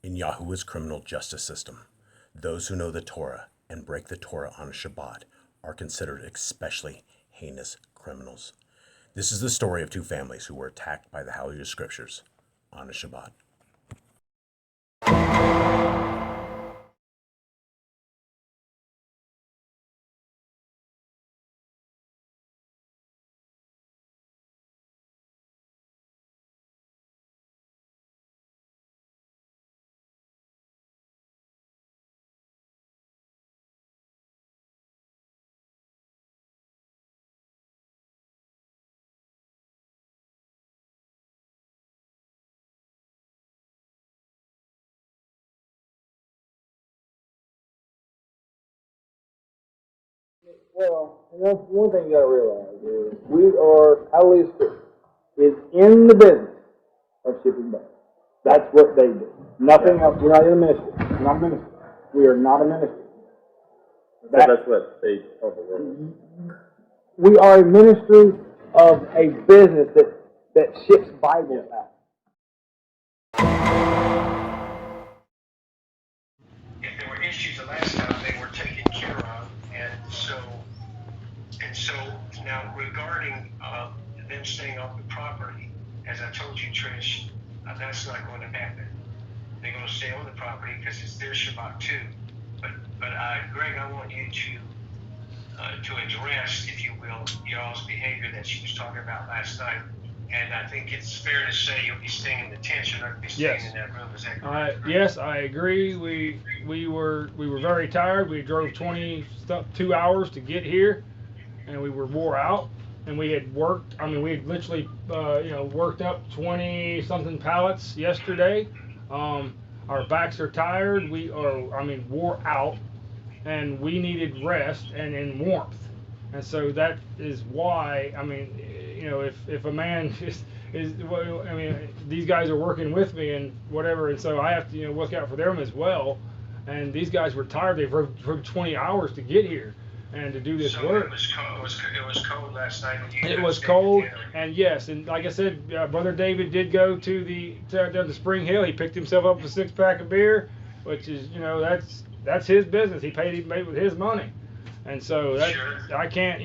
In Yahuwah's criminal justice system, those who know the Torah and break the Torah on a Shabbat are considered especially heinous criminals. This is the story of two families who were attacked by the HalleluYAH Scriptures on a Shabbat. Well, one thing you got to realize is HalleluYAH Scriptures is in the business of shipping back. That's what they do. Nothing else. We're not in a ministry. We're not a ministry. We are not a ministry. That's what they told the world. We are a ministry of a business that ships Bibles out. If there were issues the last time, they were taken care of, and so now regarding them staying off the property, as I told you, Trish, that's not going to happen. They're going to stay on the property because it's their Shabbat too. But Greg, I want you to address, if you will, y'all's behavior that she was talking about last night. And I think it's fair to say you'll be staying in the tent. You're not going to be staying in that room. Is that correct? Yes, I agree. We were very tired. We drove 2 hours to get here, and we were wore out. And we had worked. I mean, we had literally worked up 20-something pallets yesterday. Our backs are tired. We are, wore out, and we needed rest and warmth. And so that is why, if a man these guys are working with me and whatever, and so I have to, look out for them as well. And these guys were tired. They drove 20 hours to get here and to do this work. It was cold last night. It was cold, and yes, and like I said, Brother David did go down to Spring Hill. He picked himself up a 6-pack of beer, which is, that's his business. He paid with his money. And so that, sure. I can't,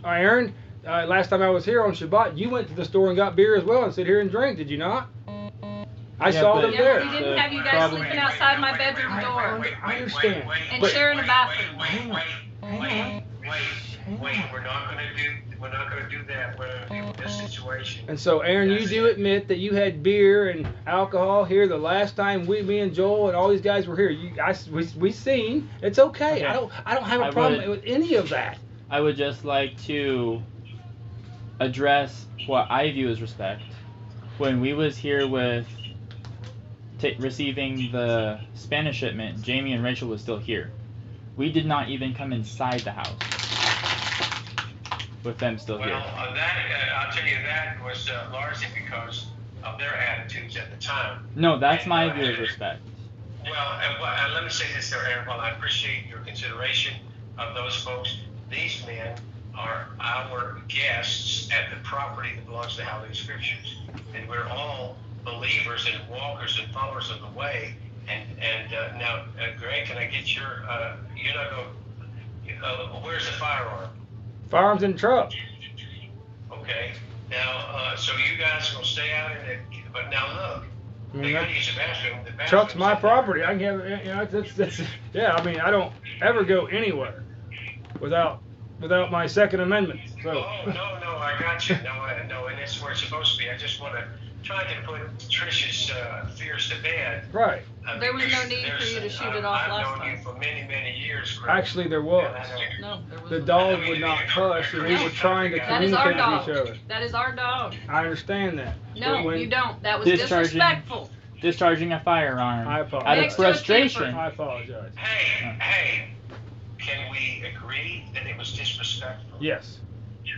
Aaron, last time I was here on Shabbat, you went to the store and got beer as well and sit here and drink, did you not? I saw them there. We didn't have you guys sleeping outside my bedroom door. I understand. And sharing a bathroom. Wait. We're not going to do that. We're going to deal with this situation. And so, Aaron, you do admit that you had beer and alcohol here the last time me and Joel and all these guys were here. We seen. It's okay. I don't have a problem with any of that. I would just like to address what I view as respect. When we was here with receiving the Spanish shipment, Jamie and Rachel was still here. We did not even come inside the house with them still here. Well, I'll tell you that was largely because of their attitudes at the time. No, that's my view of respect. Well, let me say this there, Aaron. While I appreciate your consideration of those folks, these men are our guests at the property that belongs to HalleluYAH Scriptures, and we're all believers and walkers and followers of the way. And now, Greg, can I get your? You're not going. Where's the firearm? Firearms in the truck. Okay. Now, so you guys are gonna stay out in it. But now look, they gotta use the bathroom. The Truck's my property. I can have. That's. Yeah. I don't ever go anywhere without my Second Amendment. So. Oh no, I got you. No, and that's where it's supposed to be. I just want to try to put Trish's fears to bed. Right. There was no need for you to shoot it off last time. I've known you for many, many years, Greg. Actually, there was. No, there was. The dog would not hush, and we were trying to That is our communicate with dog. each other. That is our dog. I understand that. No, But you don't. That was Discharging- disrespectful. Discharging a firearm I apologize. out of Next to a frustration. I apologize. Hey, can we agree that it was disrespectful? Yes,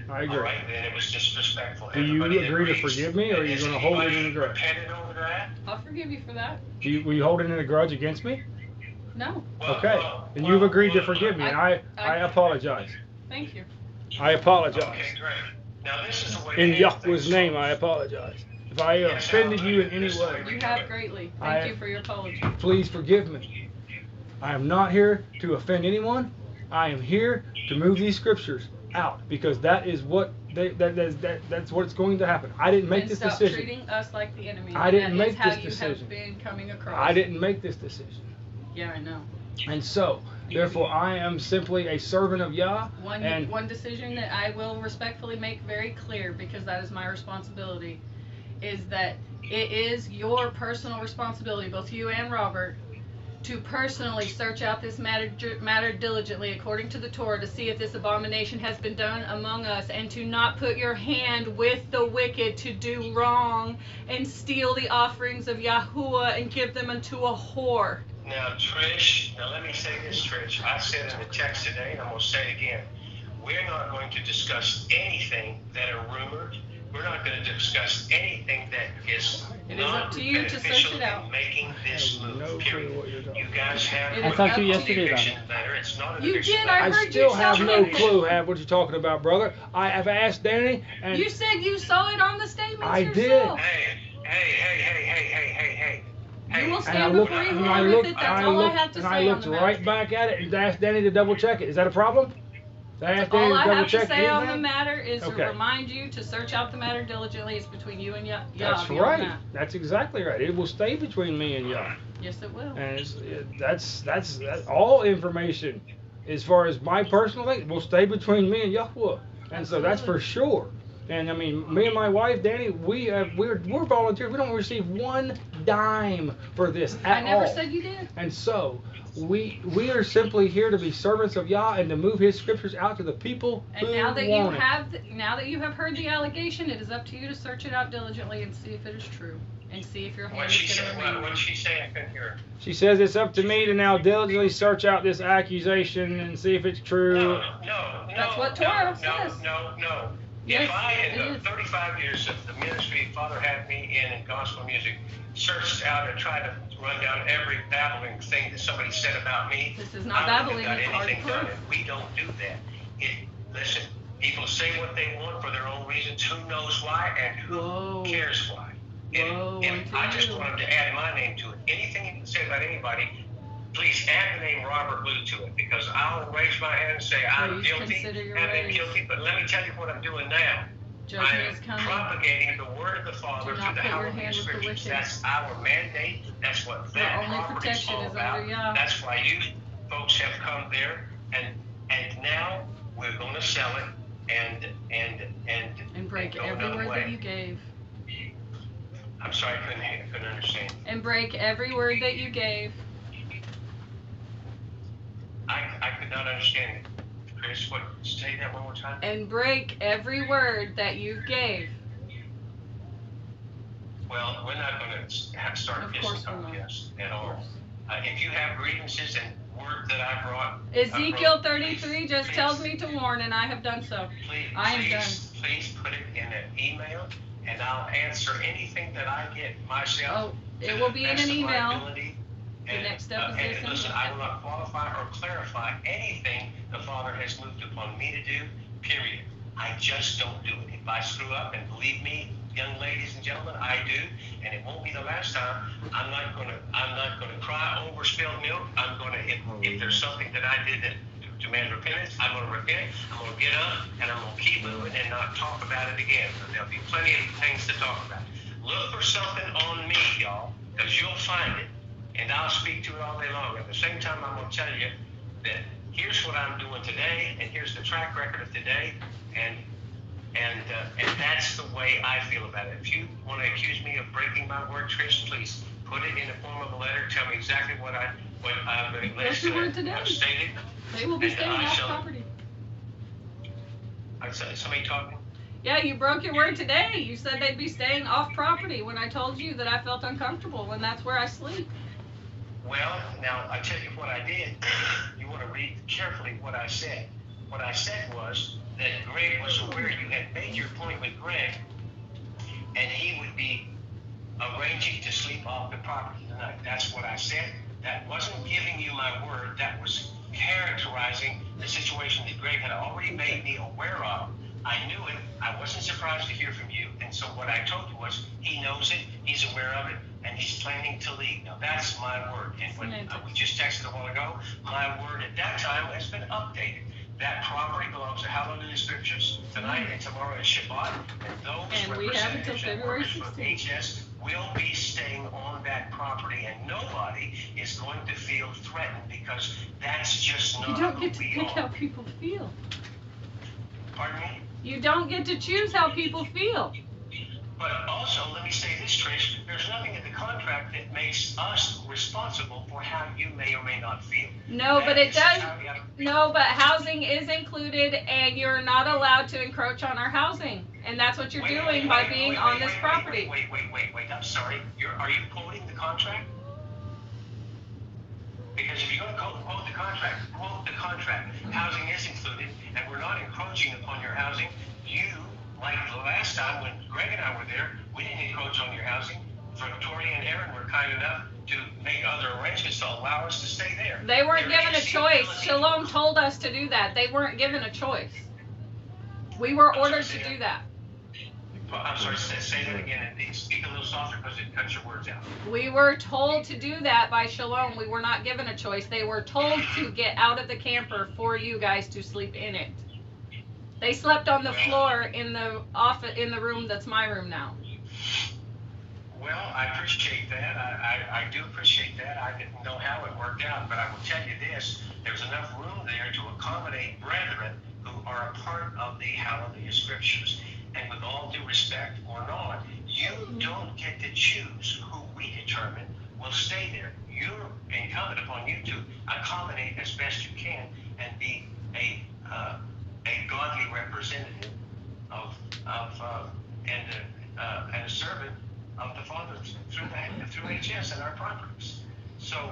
I agree. All right, then it was disrespectful. Do you Everybody agree to agrees. forgive me, or are you Has going to hold it in a anybody grudge? repented over that? I'll forgive you for that. Will you hold it in a grudge against me? No, Okay. And you've agreed to forgive me, and I apologize. thank you. I apologize. Okay, great. Now this is the way. In to handle Yahweh's things, name, folks. I apologize. If I offended you in any way, You have greatly. Thank you for your apology. please forgive me. I am not here to offend anyone. I am here to move these scriptures out because that is what that's what's going to happen. I didn't make And this stop decision. treating us like the enemy. I didn't And make that is this how you decision. have been coming across. I didn't make this decision. Yeah, I know. And so, therefore, I am simply a servant of Yah. And One decision that I will respectfully make very clear, because that is my responsibility, is that it is your personal responsibility, both you and Robert, to personally search out this matter diligently according to the Torah to see if this abomination has been done among us, and to not put your hand with the wicked to do wrong and steal the offerings of Yahuwah and give them unto a whore. Now, Trish, let me say this, Trish. I said in the text today, and I'm going to say it again. We're not going to discuss anything that are rumored. We're not going to discuss anything that is It is up to you to search beneficial it out. in making this move, no clue period. what you're talking You guys have I talked to you the yesterday about eviction letter. It's not an You eviction did, letter. I I heard still you have tell no me. clue what you're talking about, brother. I have asked Danny, and You said you saw it on the statements I did. yourself. Hey. You will and stand I looked, before and you I with looked, it. and That's I all I looked, have to and say I on looked the right matter. back at it and asked Danny to double check it. Is that a problem? Did I ask Danny All to I double have to check say on the anything? matter is Okay. to remind you to search out the matter diligently. It's between you and Yah. That's beyond right. that. That's exactly right. It will stay between me and Yah. Yes, it will. And that's all information, as far as my personal thing, will stay between me and Yahuwah. And so that's for sure. And I mean, me and my wife, Danny, we're volunteers. We don't receive one dime for this at I never all. said you did. And so we are simply here to be servants of Yah and to move His scriptures out to the people And who now that want now that you have heard the allegation, it is up to you to search it out diligently and see if it is true, and see if your hand What is she going said? to remain. What did she say? I couldn't hear her. She says it's up to me to now diligently search out this accusation and see if it's true. No. That's what Torah says. No. Yes, If I, it in the is. 35 years of the ministry Father had me in gospel music, searched out and tried to run down every babbling thing that somebody said about me, This is not I wouldn't babbling, have it's got hard anything done. proof. And we don't do that. Listen, people say what they want for their own reasons. Who knows why and who Whoa. cares why? Whoa, And unto I just you. wanted to add my name to it. Anything you can say about anybody, please add the name Robert Lou to it, because I'll raise my hand and say I'm Please guilty, consider your have been raise. guilty. But let me tell you what I'm doing now. Judgment I is am coming. propagating the word of the Father Do through not the put your HalleluYAH hand with the Scriptures. wicked. That's our mandate. That's what Your that only property is protection all is about. under Yah. That's why you folks have come there, and now we're going to sell it And break go every another word way. that you gave. I'm sorry, I couldn't understand. And break every word that you gave. I could not understand it. Chris, say that one more time. And break every word that you gave. Well, we're not going to start Of kissing course we're not. contests at Of all. course. If you have grievances and word that I brought, Ezekiel 33 just please, tells me to warn, and I have done so. I am done. Please put it in an email, and I'll answer anything that I get myself. Oh, it will be in an email. The next step is and this. listen, I will not qualify or clarify anything the Father has moved upon me to do, period. I just don't do it. If I screw up, and believe me, young ladies and gentlemen, I do, and it won't be the last time. I'm not going to cry over spilled milk. I'm going to, if there's something that I did that demand repentance, I'm going to repent. I'm going to get up, and I'm going to keep moving and not talk about it again. There'll be plenty of things to talk about. Look for something on me, y'all, because you'll find it, and I'll speak to it all day long. At the same time, I'm going to tell you that here's what I'm doing today, and here's the track record of today, and that's the way I feel about it. If you want to accuse me of breaking my word, Trish, please put it in the form of a letter. Tell me exactly what I've What's your word today? stated. They will be And staying I off shall- property. Somebody talking? Yeah, you broke your word today. You said they'd be staying off property when I told you that I felt uncomfortable when that's where I sleep. Well, now I tell you what I did. You want to read carefully what I said. What I said was that Greg was aware you had made your point with Greg, and he would be arranging to sleep off the property tonight. That's what I said. That wasn't giving you my word. That was characterizing the situation that Greg had already made me aware of I knew it. I wasn't surprised to hear from you. And so what I told you was, he knows it, he's aware of it, and he's planning to leave. Now that's my word. And when we just texted a while ago, my word at that time has been updated. That property belongs to HalleluYAH Scriptures tonight and tomorrow is Shabbat. And those And we have until representatives and February workers from 16th. HS will be staying on that property, and nobody is going to feel threatened because that's just not You don't who get to we pick are. how people feel. Pardon me? You don't get to choose how people feel. But also, let me say this, Trish, there's nothing in the contract that makes us responsible for how you may or may not feel. No, That but it is does. how you have to- No, but housing is included, and you're not allowed to encroach on our housing, and that's what you're Wait, doing wait, by wait, being wait, on wait, this wait, property. Wait, I'm sorry. Are you quoting the contract? Because if you're going to quote the contract, quote the contract. Housing is included, and we're not encroaching upon your housing. You, like the last time when Greg and I were there, we didn't encroach on your housing. Victoria and Aaron were kind enough to make other arrangements to allow us to stay there. They weren't There given a is the choice. ability- Shalom told us to do that. They weren't given a choice. We were ordered to do that. I'm sorry, say that again and speak a little softer because it cuts your words out. We were told to do that by Shalom. We were not given a choice. They were told to get out of the camper for you guys to sleep in it. They slept on the floor in the room that's my room now. Well, I appreciate that. I do appreciate that. I didn't know how it worked out, but I will tell you this. There's enough room there to accommodate brethren who are a part of the HalleluYAH Scriptures. And with all due respect or not, you don't get to choose who we determine will stay there. You're incumbent upon you to accommodate as best you can and be a godly representative and a servant of the Father through HS and our properties. So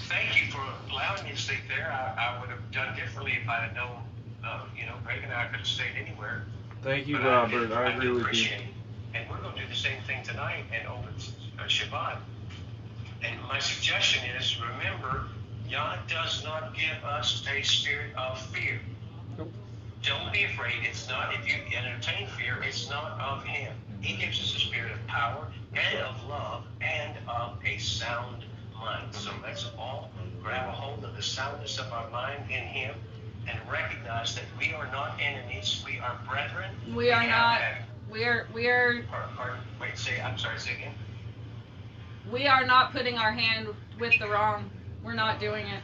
thank you for allowing me to sleep there. I would have done differently if I had known. Greg and I could have stayed anywhere. Thank you, But Robert. I agree with you. appreciate it. And we're going to do the same thing tonight and over Shabbat. And my suggestion is, remember, Yah does not give us a spirit of fear. Nope. Don't be afraid. It's not, if you entertain fear, it's not of Him. He gives us a spirit of power and of love and of a sound mind. So let's all grab a hold of the soundness of our mind in Him and recognize that we are not enemies. We are brethren. We are not. Have We are. say again. We are not putting our hand with the wrong. We're not doing it.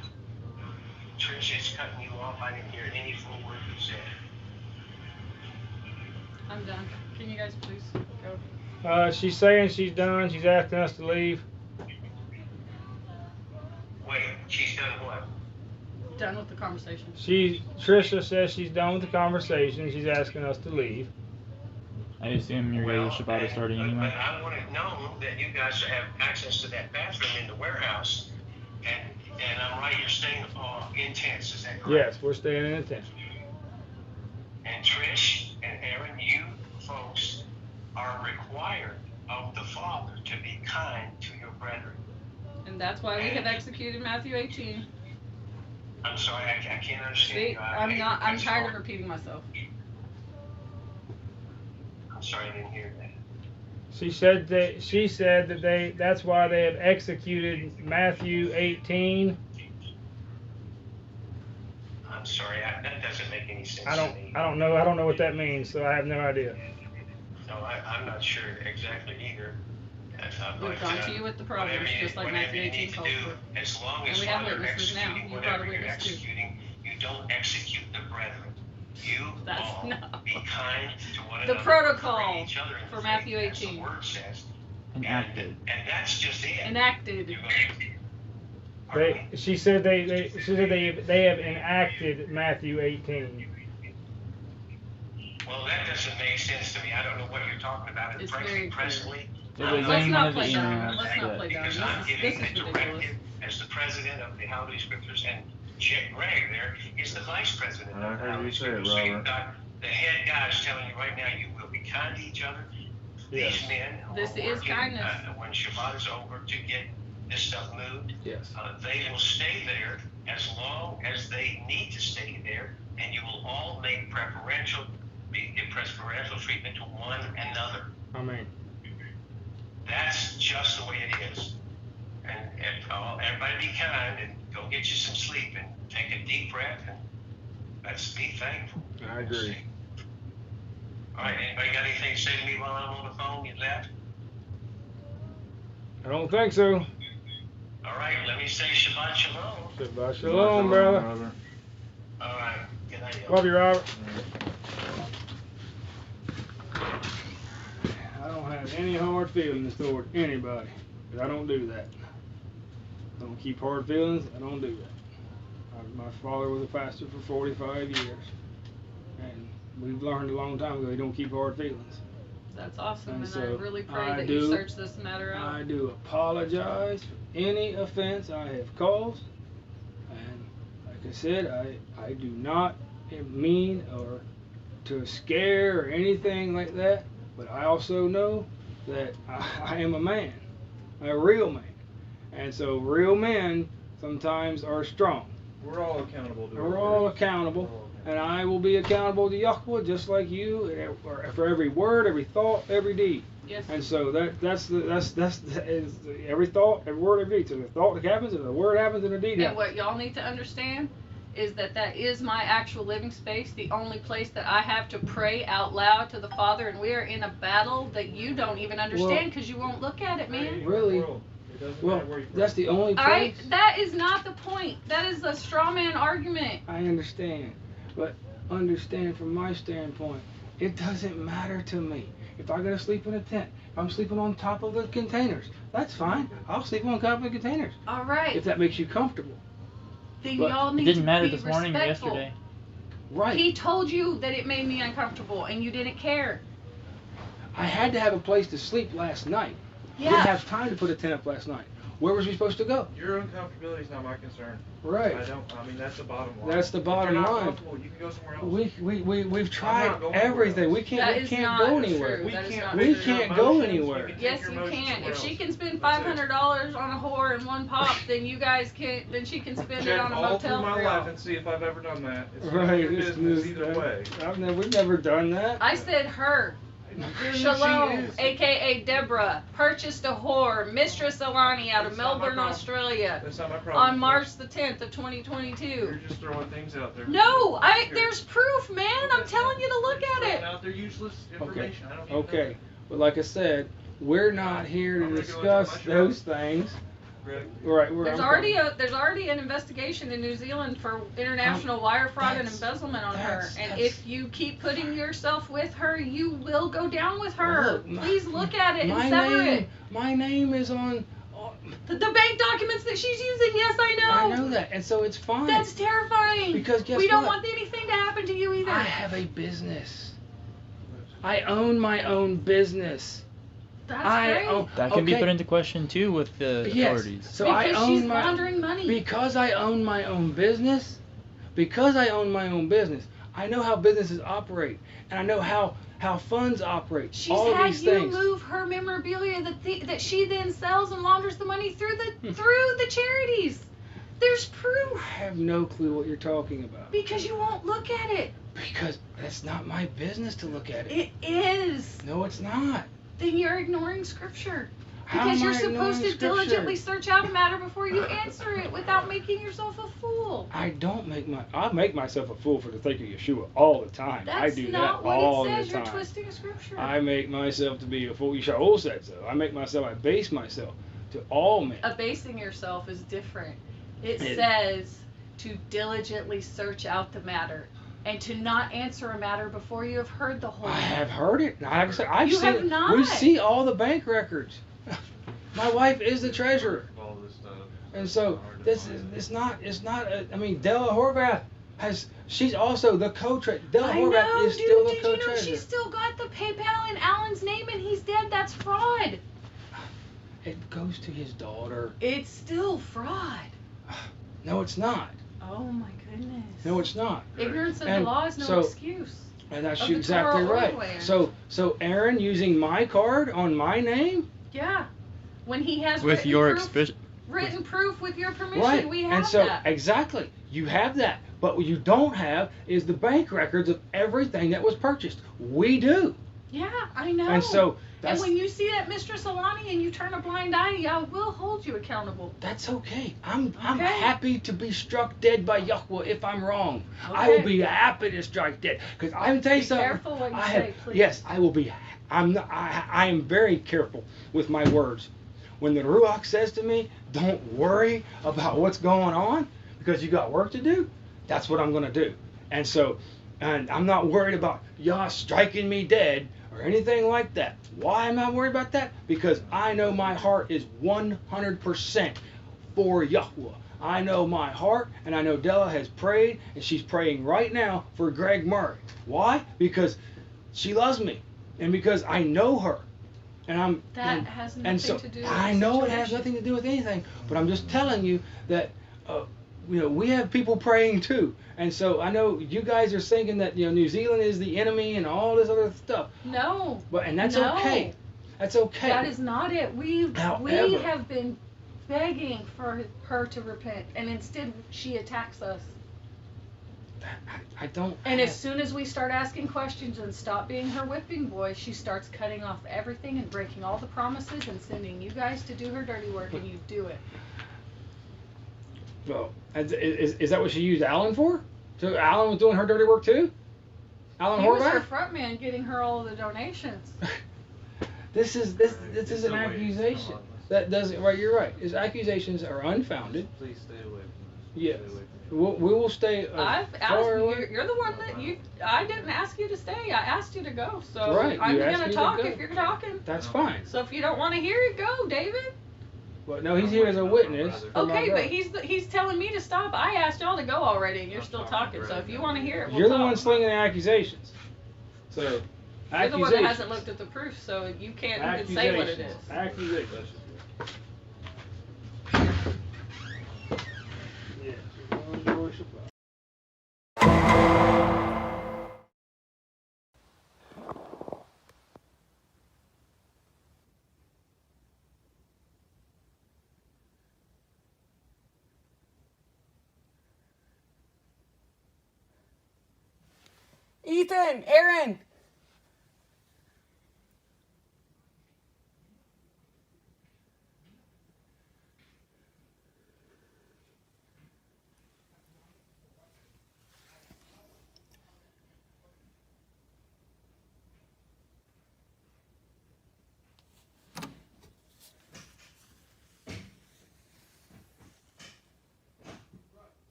Trish, it's cutting you off. I didn't hear any full word you said. I'm done. Can you guys please go? She's saying she's done. She's asking us to leave. Wait, she's done what? Done with the conversation. Trisha says she's done with the conversation. She's asking us to leave. I assume your guys' Shabbat is starting anyway. But I want to know that you guys have access to that bathroom in the warehouse, and I'm right, you're staying in tents, is that correct? Yes, we're staying in a tent. And Trish and Aaron, you folks are required of the Father to be kind to your brethren. And that's why we have executed Matthew 18. I'm sorry, I can't understand See, you. I'm tired of repeating myself. I'm sorry, I didn't hear that. She said that that's why they have executed Matthew 18. I'm sorry, that doesn't make any sense I to me. don't know what that means, so I have no idea. No, I'm not sure exactly either. We've gone to you with the problems, just like Matthew 18 calls for. As long And as we have Father witnesses now. executing You brought a whatever you're witness too. executing, you don't execute the brethren. You That's all not- be kind to one The another. protocol forgiving each other in for faith, Matthew as 18. the word says. Enacted. And that's just it. Enacted. You're gonna- Pardon me? She said they have enacted Matthew 18. Well, that doesn't make sense to me. I don't know what you're talking about. And It's frankly, very clear. presently, It was Let's in not one of the play dumb. emails Let's not that play dumb. because This I'm is giving the ridiculous. directive as the president of the HalleluYAH Scriptures, and Greg there is the vice president I of the heard you HalleluYAH say it, Scriptures. So you've Robert. got the head guys telling you right now you will be kind to each other. Yes. These men who This are is working, kindness. when Shabbat is over to get this stuff moved, Yes. they will stay there as long as they need to stay there, and you will all make preferential give preferential treatment to one another. Amen. That's just the way it is. And everybody be kind and go get you some sleep and take a deep breath and let's be thankful. I agree. All right, anybody got anything to say to me while I'm on the phone? You left? I don't think so. All right, let me say Shabbat Shalom. Shabbat shalom, brother. All right, good night. Love you, Robert. I don't have any hard feelings toward anybody, but I don't do that. I don't keep hard feelings. I don't do that. My father was a pastor for 45 years, and we've learned a long time ago you don't keep hard feelings. That's awesome, and so I really pray that you search this matter out. I do apologize for any offense I have caused, and like I said, I do not mean or to scare or anything like that, but I also know that I am a man, a real man, and so real men sometimes are strong. We're all accountable to We're all accountable. And I will be accountable to Yahweh just like you for every word, every thought, every deed. Yes. And so that's every thought, every word, every deed. So the thought happens, and the word happens, and the deed And happens. what y'all need to understand is that is my actual living space, the only place that I have to pray out loud to the Father, and we are in a battle that you don't even understand because you won't look at it, man. Really? Well, that's the only place. Alright, that is not the point. That is a straw man argument. I understand. But understand from my standpoint, it doesn't matter to me. If I gotta sleep in a tent, if I'm sleeping on top of the containers, that's fine. I'll sleep on top of the containers. Alright. If that makes you comfortable. Then But y'all It need didn't to matter be this morning or respectful. yesterday. Right. He told you that it made me uncomfortable and you didn't care. I had to have a place to sleep last night. Yeah. Didn't have time to put a tent up last night. Where was we supposed to go? Your uncomfortability is not my concern. Right. I mean, that's the bottom line. That's the bottom if you're not line. comfortable, you can go somewhere else. We've tried not going everything. anywhere We else. can't That we is can't not go true. anywhere. We That is can't not We true. can't go anywhere. Yes, you can. If she can spend $500 on a whore in one pop, then you guys can. Then she can spend it Check on a all through motel my for life y'all. and see if I've ever done that. It's Right. your business either way. We've never done that. I said her. She Shalom, is. aka Deborah, purchased a whore, Mistress Alani out of That's not my Melbourne, problem. Australia, That's not my problem. on March the 10th of 2022. You're just throwing things out there. No, Here. there's proof, man. I'm telling you to look at Throwing it. out there useless information. I don't need to know Okay. But like I said, we're not here to I'm gonna go discuss into my shop. those things. that, Greg. Right. There's already an investigation in New Zealand for international wire fraud and That's- embezzlement on her. And that's- if you keep putting yourself with her, you will go down with her. Look, Please look at it and my sever name, it. My name is on. The bank documents that she's using, yes, I know. I know that, and so it's fine. That's terrifying. Because guess we don't what? want anything to happen to you either. I have a business. I own my own business. That's I great. own- That can be okay. put into question too with the Yes. authorities. So because I own she's my laundering money. because I own my own business. Because I own my own business, I know how businesses operate, and I know how funds operate. She's all had these you things. move her memorabilia that she then sells and launders the money through the charities. There's I proof. have no clue what you're talking about. Because you won't look at it. Because that's not my business to look at it. It is. No, it's not. Then you're ignoring scripture. How Because am you're I supposed ignoring to scripture? diligently search out a matter before you answer it without making yourself a fool. I make myself a fool for the sake of Yeshua all the time. That's I do not that what all it says. the You're time. twisting a scripture. I make myself to be a fool. Yeshua said so. I base myself to all men. Abasing yourself is different. It It- says to diligently search out the matter and to not answer a matter before you have heard the whole I matter. have heard it. Like I said, I've You seen have it. not. We see all the bank records. My wife is the treasurer, All this stuff. and so it's not. I mean, Della Horvath she's also the co-treasurer. Della I Horvath know, is dude. still the Did you know co-treasurer. she's still got the PayPal in Alan's name and he's dead? That's fraud. It goes to his daughter. It's still fraud. No, it's not. Oh my goodness. No, it's not. Ignorance of the And law is no so- excuse. And that's Of the exactly Torah right. land. So Aaron using my card on my name? Yeah. When he has With written your proof, written proof with your permission. Right. We have and so, that. exactly, you have that. But what you don't have is the bank records of everything that was purchased. We do. Yeah, I know. And so, and when you see that, Mistress Alani, and you turn a blind eye, Yah will hold you accountable. that's okay. I'm Okay. happy to be struck dead by Yahweh if I'm wrong. I Okay. will be happy to strike dead. Because I'm gonna tell you Be something. careful what you I say, have, please. yes, I will be. I'm not, I am very careful with my words. When the Ruach says to me, "Don't worry about what's going on because you got work to do," that's what I'm gonna do. And so, and I'm not worried about Yah striking me dead or anything like that. Why am I worried about that? Because I know my heart is 100% for Yahweh. I know my heart, and I know Della has prayed, and she's praying right now for Greg Murray. Why? Because she loves me, and because I know her. And That has nothing and so to do with I the know it has situation. nothing to do with anything, but I'm just telling you that we have people praying too, and so I know you guys are thinking that New Zealand is the enemy and all this other stuff. No. And that's No. okay. That's okay. That is not it. We However- have been begging for her to repent, and instead she attacks us. I don't. And as soon as we start asking questions and stop being her whipping boy, she starts cutting off everything and breaking all the promises and sending you guys to do her dirty work, and you do it. Well, is that what she used Alan for? So Alan was doing her dirty work too? Alan He was her Horvath? front man, getting her all of the donations. This is an accusation. That doesn't. Right, you're right. His accusations are unfounded. Please stay away from this. Yes. Stay away from this. We will stay. I've asked far you. away. You're the one that you. I didn't ask you to stay. I asked you to go. So Right, I'm you asked gonna me to talk go. if you're talking. That's fine. So if you don't want to hear it, go, David. Well, no, he's here as a witness. for my Okay, but brother. he's telling me to stop. I asked y'all to go already, and you're still talking. So if you want to hear it, we'll You're the talk. one slinging the accusations. So, You're accusations. the one that hasn't looked at the proof, so you can't even say what it is. Accusations. Yes, you're going to worship God. Ethan, Aaron.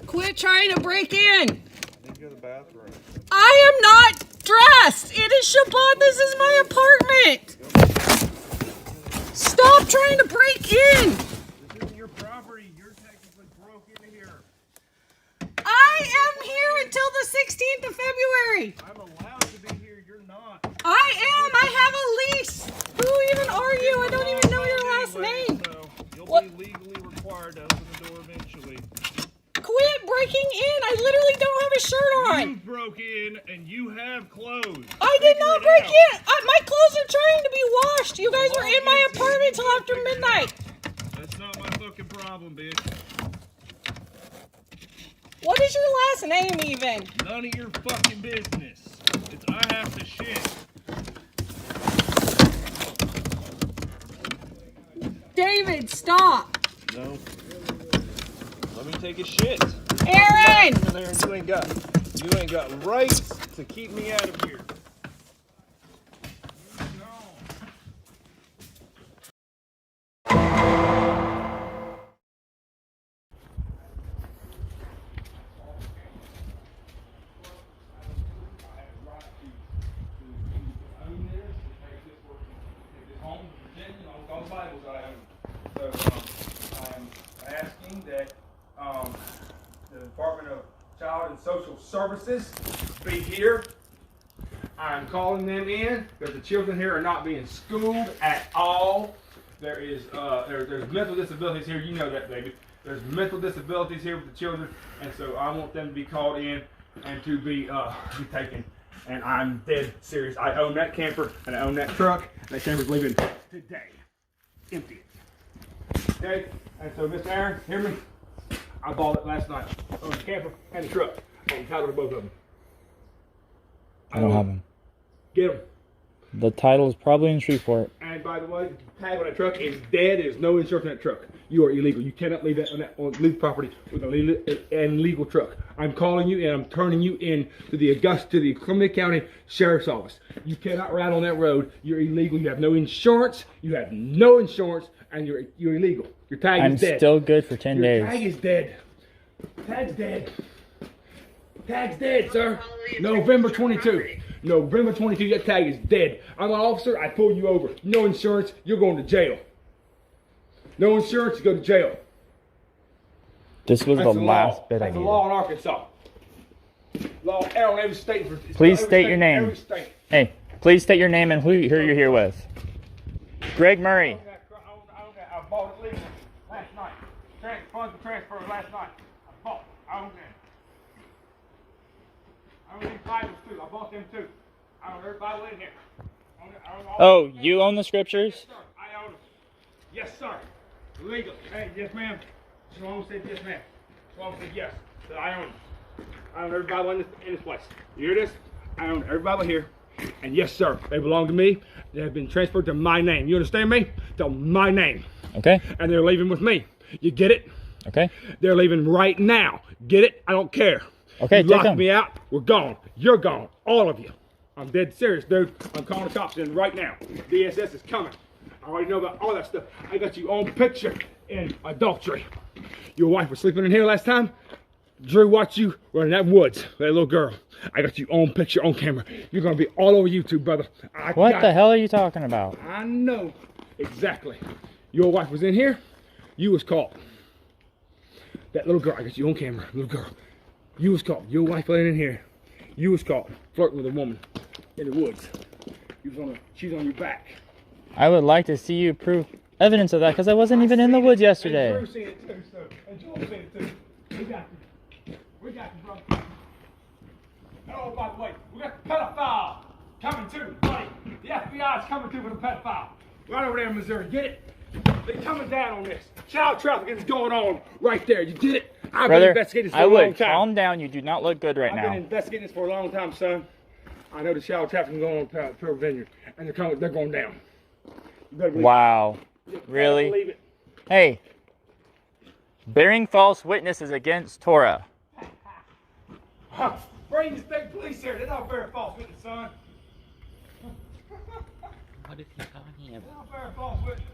Quit trying to break in. Go to the bathroom. I am not dressed. It is Shabbat. This is my apartment. Stop trying to break in. This isn't your property. You're technically broke into here. I am here until the 16th of February. I'm allowed to be here. You're not. I am. I have a lease. Who even are you? I don't even know your last name. So you'll What? be legally required to open the door eventually. Quit breaking in. I literally don't have a shirt on. You broke in and you have clothes. I did not Figure it break out. in. My clothes are trying to be washed. You guys were in my apartment till after midnight. That's not my fucking problem, bitch. What is your last name even? None of your fucking business. It's I have to shit. David, stop. No. Let me take a shit. Aaron! In there and you ain't got rights to keep me out of here. So I'm asking that the Department of Child and Social Services be here. I'm calling them in because the children here are not being schooled at all. There is there's mental disabilities here. You know that, baby. There's mental disabilities here with the children, and so I want them to be called in and to be taken. And I'm dead serious. I own that camper and I own that truck. That camper's leaving today, empty. Okay. And so, Mr. Aaron, hear me? I bought it last night. I own the camper and the truck. I'm entitled to both of them. I don't have them. Get them. The title is probably in Shreveport. And by the way, the tag on that truck is dead. There's no insurance on that truck. You are illegal. You cannot leave that leave property with an illegal truck. I'm calling you and I'm turning you in to the Columbia County Sheriff's Office. You cannot ride on that road. You're illegal. You have no insurance. You have no insurance, and you're illegal. Your tag is dead. I'm still good for 10 days. Your tag is dead. Tag's dead. Tag's dead, sir. November 22. November 22, that tag is dead. I'm an officer, I pull you over. No insurance, you're going to jail. No insurance, you go to jail. This was the last bit I That's the needed. law in Arkansas. Law on every state. Please state your name. Hey, please state your name and who you're here with. Greg Murray. I bought it legally last night. Funds were transferred last night. I own that. I own these Bibles too. I bought them too. I own every Bible in here. Oh, you own the scriptures? Yes, sir. I own them. Yes, sir. Legal. Hey, yes, ma'am. Shalom said yes, ma'am. Shalom said yes. So I own them. I own every Bible in this place. You hear this? I own every Bible here. And yes, sir, they belong to me. They have been transferred to my name. You understand me? To my name. Okay. And they're leaving with me. You get it? Okay. They're leaving right now. Get it? I don't care. Okay, you take locked them. me out. We're gone. You're gone. All of you. I'm dead serious, dude. I'm calling the cops in right now. DSS is coming. I already know about all that stuff. I got you on picture in adultery. Your wife was sleeping in here last time. Drew watched you running that woods, that little girl. I got you on picture, on camera. You're gonna be all over YouTube, brother. What the hell are you talking about? I know exactly. Your wife was in here. You was caught. That little girl, I got you on camera, little girl. You was caught. Your wife laying in here. You was caught flirting with a woman in the woods. She's on your back. I would like to see you prove evidence of that because I wasn't even in the woods yesterday. And Drew seen it too, sir. And Joel seen it too. We got you. We got you, brother. Oh, by the way, we got the pedophile coming too, buddy. The FBI is coming too for the pedophile. Right over there in Missouri. Get it? They're coming down on this. Child trafficking is going on right there. You get it? I've been Brother, investigating this for I a long would time. calm down. You do not look good right I've now. been investigating this for a long time, son. I know the child trafficking going on in Pearl Vineyard, and they're going down. You better believe Wow. it. You better Really? believe it. Hey, bearing false witness is against Torah. Huh. Bring the state police here. They're not very false witness, son. What is he talking about? They're not very false witness.